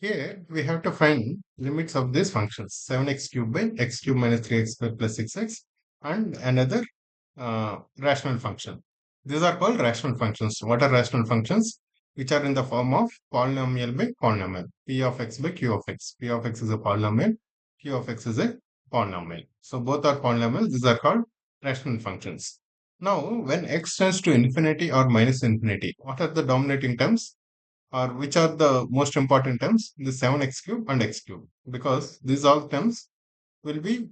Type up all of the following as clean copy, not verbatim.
Here we have to find limits of these functions 7x cubed by x cubed minus 3x squared plus 6x and another rational function. These are called rational functions. What are rational functions? Which are in the form of polynomial by polynomial. P of x by q of x. P of x is a polynomial. Q of x is a polynomial. So both are polynomials. These are called rational functions. Now, when x tends to infinity or minus infinity, what are the dominating terms? Or which are the most important terms? The 7x cube and x cube. Because these all terms will be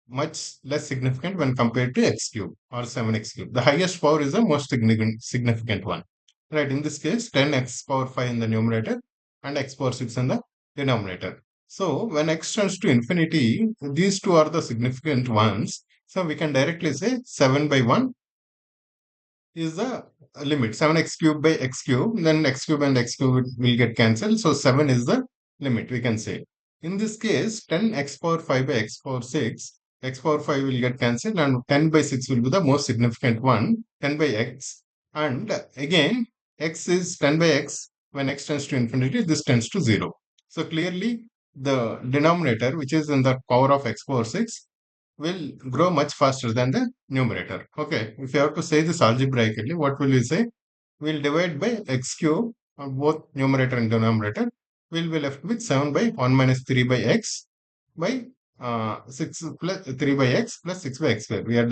much less significant when compared to x cube or 7x cube. The highest power is the most significant one. Right, in this case, 10x power 5 in the numerator and x power 6 in the denominator. So, when x tends to infinity, these two are the significant ones. So, we can directly say 7 by 1 is the limit. 7x cube by x cube, then x cube and x cube will get cancelled. So 7 is the limit, we can say. In this case, 10x power 5 by x power 6, x power 5 will get cancelled and 10 by 6 will be the most significant one, 10 by x. And again, x is 10 by x. When x tends to infinity, this tends to 0. So clearly, the denominator, which is in the power of x power 6, will grow much faster than the numerator. Okay, if you have to say this algebraically, what will we say? We'll divide by x cube on both numerator and denominator. We'll be left with 7 by 1 minus 3 by x by 6 plus 3 by x plus 6 by x square. We are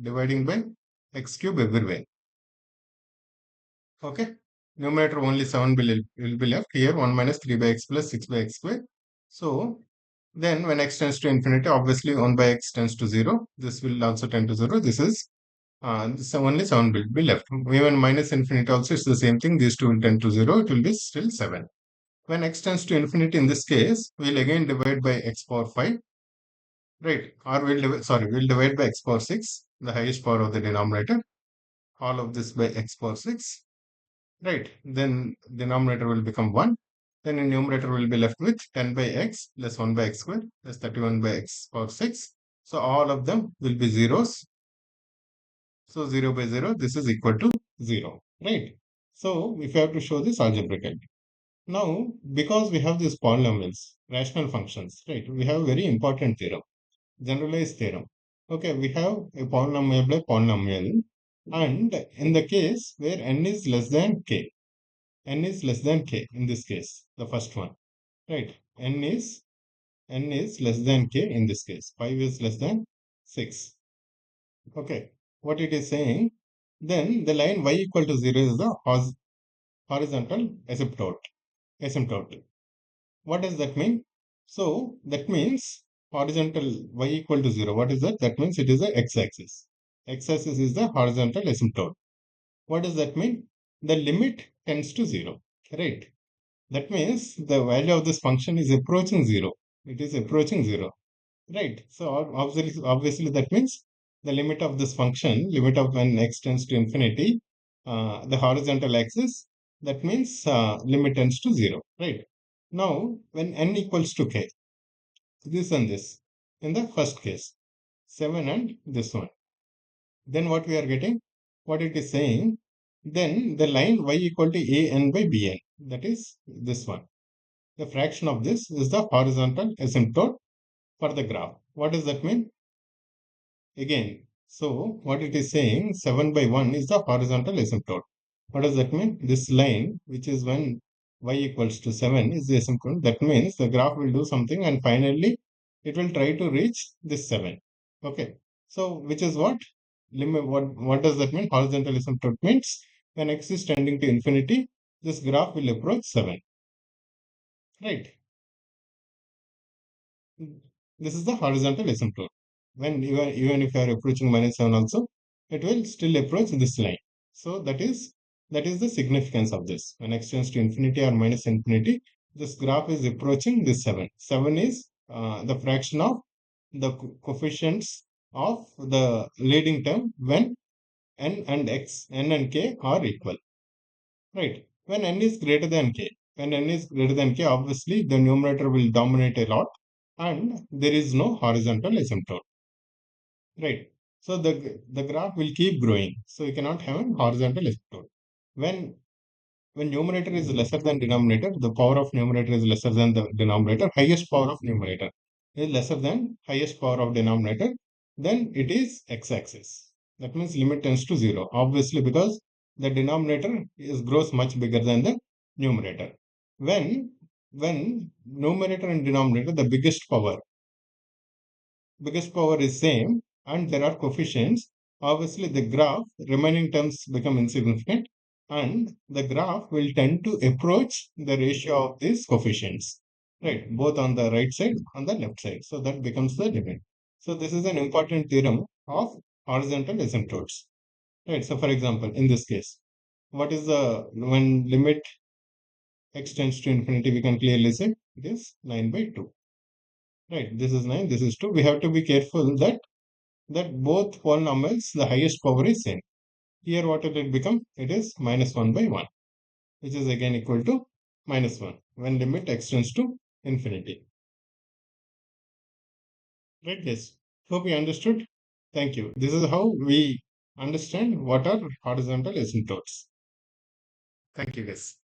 dividing by x cube everywhere. Okay, numerator only 7 will be left here 1 minus 3 by x plus 6 by x square. So then when x tends to infinity, obviously 1 by x tends to 0. This will also tend to 0. This only 7 will be left. Even minus infinity also is the same thing. These two will tend to 0. It will be still 7. When x tends to infinity in this case, we'll again divide by x power 5. Right. Or we'll divide by x power 6, the highest power of the denominator. All of this by x power 6. Right. Then denominator will become 1. Then in numerator will be left with 10 by x plus 1 by x squared plus 31 by x power 6. So all of them will be zeros. So 0 by 0, this is equal to 0. Right. So if you have to show this algebraically. Now, because we have these polynomials, rational functions, right, we have a very important theorem, generalized theorem. Okay, we have a polynomial by polynomial, and in the case where n is less than k, n is less than k in this case, the first one, right? N is less than k in this case. 5 is less than 6. Okay, what it is saying, then the line y equal to 0 is the horizontal asymptote. What does that mean? So that means horizontal y equal to 0. What is that? That means it is the x-axis. X-axis is the horizontal asymptote. What does that mean? The limit tends to 0. Right. That means the value of this function is approaching 0. It is approaching 0. Right. So obviously that means the limit of this function, limit of when x tends to infinity, the horizontal axis, that means limit tends to 0. Right. Now, when n equals to k, this and this, in the first case, 7 and this one, then what we are getting, what it is saying, then the line y equal to a n by b n, that is this one. The fraction of this is the horizontal asymptote for the graph. What does that mean? Again, so what it is saying, 7 by 1 is the horizontal asymptote. What does that mean? This line, which is when y equals to 7, is the asymptote. That means the graph will do something and finally it will try to reach this 7. Okay. So, which is what? What does that mean? Horizontal asymptote means when x is tending to infinity, this graph will approach 7. Right. This is the horizontal asymptote. When even if you are approaching minus 7 also, it will still approach this line. So that is the significance of this. When x tends to infinity or minus infinity, this graph is approaching this 7. 7 is the fraction of the coefficients of the leading term when n and k are equal. Right. When n is greater than k, obviously the numerator will dominate a lot and there is no horizontal asymptote. Right. So the graph will keep growing. So you cannot have a horizontal asymptote. When when numerator is lesser than denominator, the power of numerator is lesser than the denominator, highest power of numerator is lesser than highest power of denominator, then it is x-axis. That means limit tends to 0. Obviously, because the denominator is grows much bigger than the numerator. When numerator and denominator, the biggest power is same and there are coefficients, obviously the graph remaining terms become insignificant and the graph will tend to approach the ratio of these coefficients, right? Both on the right side, on the left side. So that becomes the limit. So this is an important theorem of horizontal asymptotes, right? So for example, in this case, what is the, when limit x tends to infinity, we can clearly say it is 9 by 2, right? This is 9, this is 2. We have to be careful that both polynomials, the highest power is same. Here what will it become? It is minus 1 by 1, which is again equal to minus 1 when limit x tends to infinity. Right, yes. Hope you understood. Thank you. This is how we understand what are horizontal asymptotes. Thank you, guys.